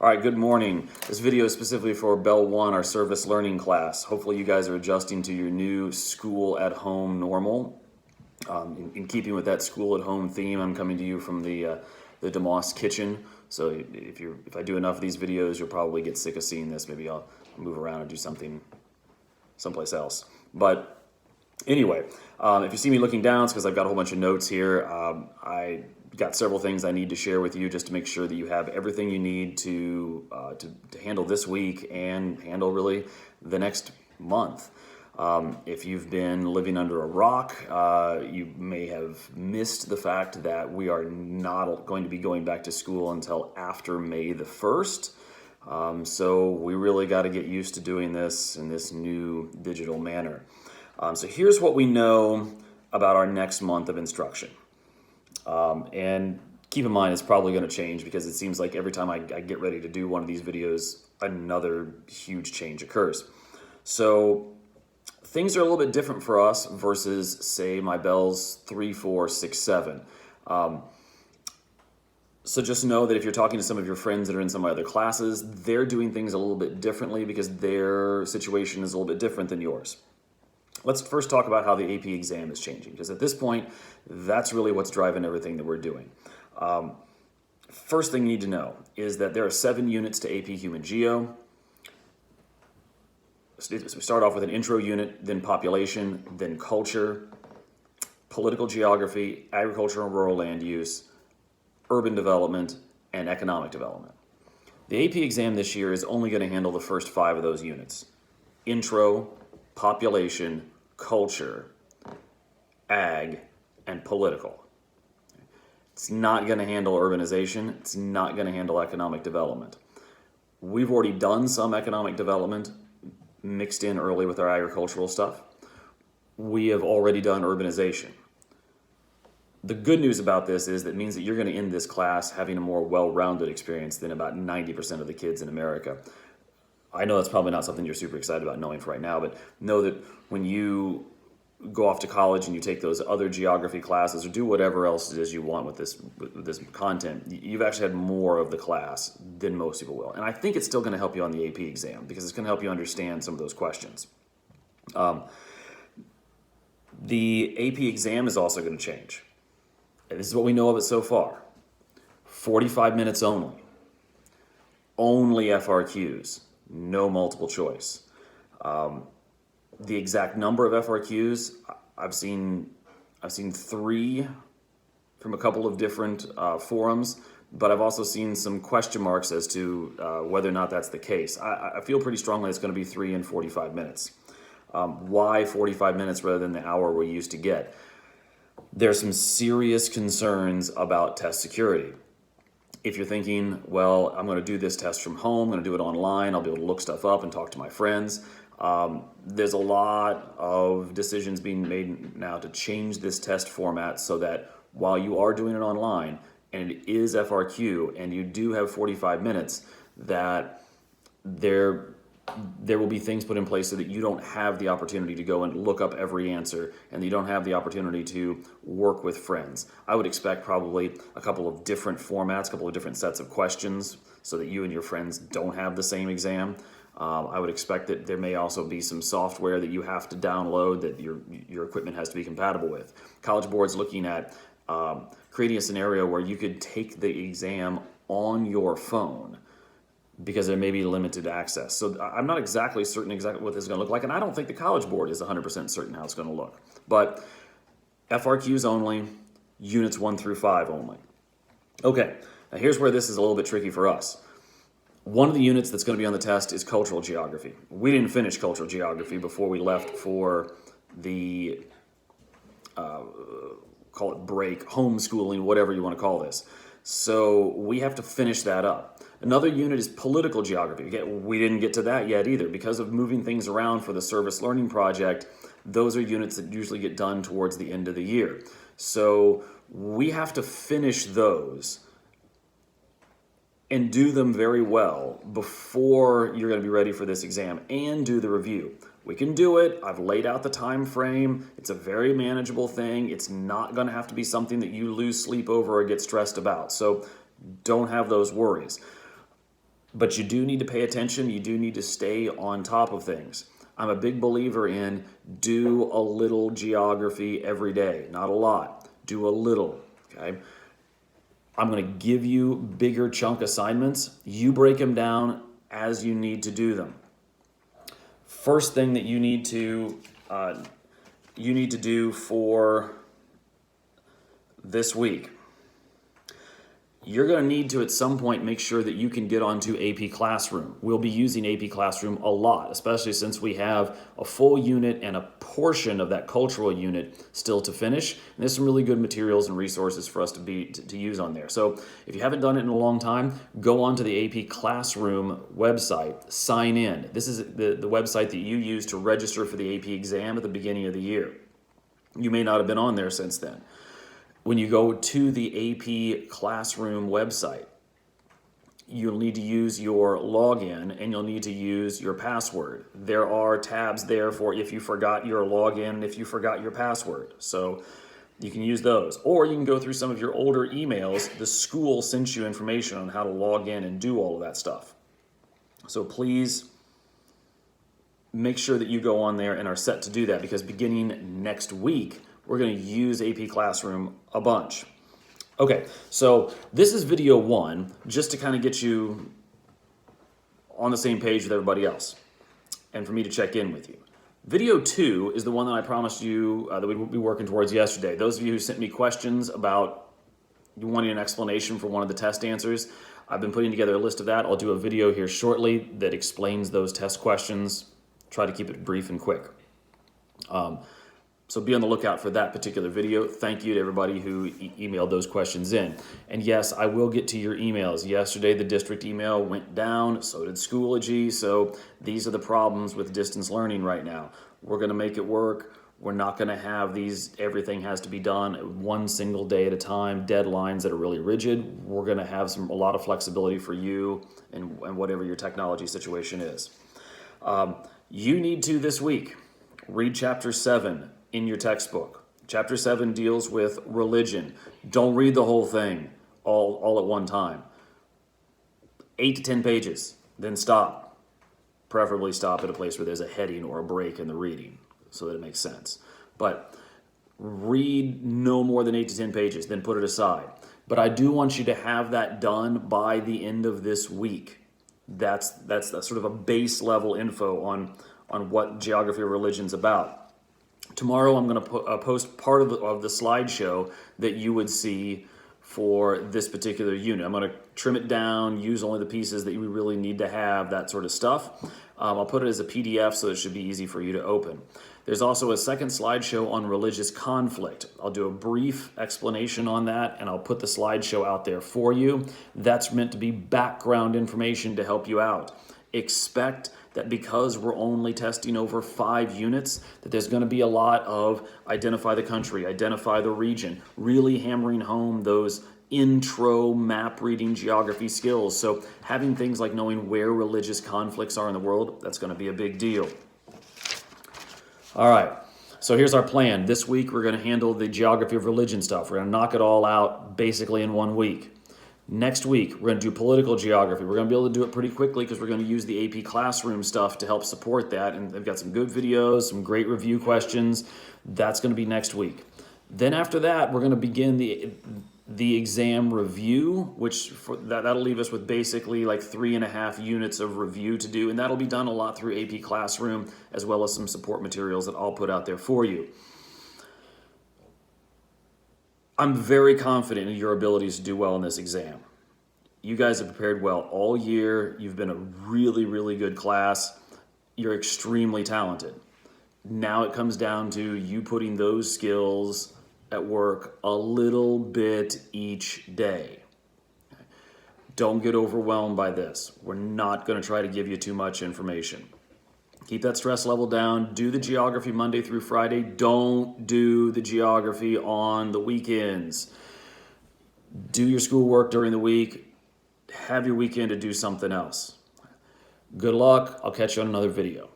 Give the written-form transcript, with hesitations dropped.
All right, good morning. This video is specifically for Bell 1, our service learning class. Hopefully you guys are adjusting to your new school at home normal. In keeping with that school at home theme, I'm coming to you from the DeMoss kitchen. So if I do enough of these videos, you'll probably get sick of seeing this. Maybe I'll move around and do something someplace else. But anyway, if you see me looking down, it's because I've got a whole bunch of notes here. I got several things I need to share with you just to make sure that you have everything you need to handle this week and handle really the next month. If you've been living under a rock, you may have missed the fact that we are not going to be going back to school until after May the 1st. So we really got to get used to doing this in this new digital manner. So here's what we know about our next month of instruction. And keep in mind, it's probably going to change because it seems like every time I get ready to do one of these videos, another huge change occurs. So things are a little bit different for us versus, say, my Bells 3, 4, 6, 7. So just know that if you're talking to some of your friends that are in some other classes, they're doing things a little bit differently because their situation is a little bit different than yours. Let's first talk about how the AP exam is changing, because at this point, that's really what's driving everything that we're doing. First thing you need to know is that there are 7 units to AP Human Geo. So we start off with an intro unit, then population, then culture, political geography, agricultural and rural land use, urban development, and economic development. The AP exam this year is only going to handle the first 5 of those units: intro, population, culture, ag, and political. It's not going to handle urbanization. It's not going to handle economic development. We've already done some economic development mixed in early with our agricultural stuff. We have already done urbanization. The good news about this is that it means that you're going to end this class having a more well-rounded experience than about 90% of the kids in America. I know that's probably not something you're super excited about knowing for right now, but know that when you go off to college and you take those other geography classes or do whatever else it is you want with this content, you've actually had more of the class than most people will. And I think it's still going to help you on the AP exam because it's going to help you understand some of those questions. The AP exam is also going to change. And this is what we know of it so far. 45 minutes only. Only FRQs. No multiple choice. The exact number of FRQs, I've seen 3 from a couple of different forums, but I've also seen some question marks as to whether or not that's the case. I feel pretty strongly it's going to be 3 and 45 minutes. Why 45 minutes rather than the hour we used to get? There's some serious concerns about test security. If you're thinking, well, I'm going to do this test from home, I'm going to do it online, I'll be able to look stuff up and talk to my friends. There's a lot of decisions being made now to change this test format so that while you are doing it online and it is FRQ and you do have 45 minutes, that there will be things put in place so that you don't have the opportunity to go and look up every answer and you don't have the opportunity to work with friends. I would expect probably a couple of different formats, a couple of different sets of questions so that you and your friends don't have the same exam. I would expect that there may also be some software that you have to download that your equipment has to be compatible with. College Board's looking at creating a scenario where you could take the exam on your phone because there may be limited access. So I'm not exactly certain what this is going to look like, and I don't think the College Board is 100% certain how it's going to look. But FRQs only, units 1 through 5 only. Okay, now here's where this is a little bit tricky for us. One of the units that's going to be on the test is cultural geography. We didn't finish cultural geography before we left for the, call it break, homeschooling, whatever you want to call this. So we have to finish that up. Another unit is political geography. Again, we didn't get to that yet either. Because of moving things around for the service learning project, those are units that usually get done towards the end of the year. So we have to finish those and do them very well before you're going to be ready for this exam and do the review. We can do it. I've laid out the time frame. It's a very manageable thing. It's not going to have to be something that you lose sleep over or get stressed about. So don't have those worries. But you do need to pay attention. You do need to stay on top of things. I'm a big believer in do a little geography every day. Not a lot. Do a little, okay? I'm going to give you bigger chunk assignments. You break them down as you need to do them. First thing that you need to do for this week, you're going to need to at some point make sure that you can get onto AP Classroom. We'll be using AP Classroom a lot, especially since we have a full unit and a portion of that cultural unit still to finish. And there's some really good materials and resources for us to use on there. So if you haven't done it in a long time, go onto the AP Classroom website, sign in. This is the website that you use to register for the AP exam at the beginning of the year. You may not have been on there since then. When you go to the AP Classroom website, you'll need to use your login and you'll need to use your password. There are tabs there for if you forgot your login and if you forgot your password. So you can use those. Or you can go through some of your older emails. The school sends you information on how to log in and do all of that stuff. So please make sure that you go on there and are set to do that, because beginning next week, we're going to use AP Classroom a bunch. Okay, so this is video 1, just to kind of get you on the same page with everybody else and for me to check in with you. Video 2 is the one that I promised you that we would be working towards yesterday. Those of you who sent me questions about wanting an explanation for one of the test answers, I've been putting together a list of that. I'll do a video here shortly that explains those test questions. Try to keep it brief and quick. So be on the lookout for that particular video. Thank you to everybody who emailed those questions in. And yes, I will get to your emails. Yesterday, the district email went down, so did Schoology. So these are the problems with distance learning right now. We're going to make it work. We're not going to have everything has to be done one single day at a time, deadlines that are really rigid. We're going to have a lot of flexibility for you and whatever your technology situation is. You need to, this week, read Chapter 7 in your textbook. Chapter 7 deals with religion. Don't read the whole thing all at one time. 8 to 10 pages, then stop. Preferably stop at a place where there's a heading or a break in the reading so that it makes sense. But read no more than 8 to 10 pages, then put it aside. But I do want you to have that done by the end of this week. That's sort of a base level info on what geography of religion's about. Tomorrow I'm going to post part of the slideshow that you would see for this particular unit. I'm going to trim it down, use only the pieces that we really need to have, that sort of stuff. I'll put it as a PDF so it should be easy for you to open. There's also a second slideshow on religious conflict. I'll do a brief explanation on that, and I'll put the slideshow out there for you. That's meant to be background information to help you out. Expect that because we're only testing over 5 units, that there's going to be a lot of identify the country, identify the region, really hammering home those intro map reading geography skills. So having things like knowing where religious conflicts are in the world, that's going to be a big deal. All right, so here's our plan. This week we're going to handle the geography of religion stuff. We're going to knock it all out basically in 1 week. Next week, we're going to do political geography. We're going to be able to do it pretty quickly because we're going to use the AP Classroom stuff to help support that. And they've got some good videos, some great review questions. That's going to be next week. Then after that, we're going to begin the exam review, which that'll leave us with basically like 3.5 units of review to do. And that'll be done a lot through AP Classroom, as well as some support materials that I'll put out there for you. I'm very confident in your abilities to do well in this exam. You guys have prepared well all year. You've been a really, really good class. You're extremely talented. Now it comes down to you putting those skills at work a little bit each day. Don't get overwhelmed by this. We're not going to try to give you too much information. Keep that stress level down. Do the geography Monday through Friday. Don't do the geography on the weekends. Do your schoolwork during the week. Have your weekend to do something else. Good luck. I'll catch you on another video.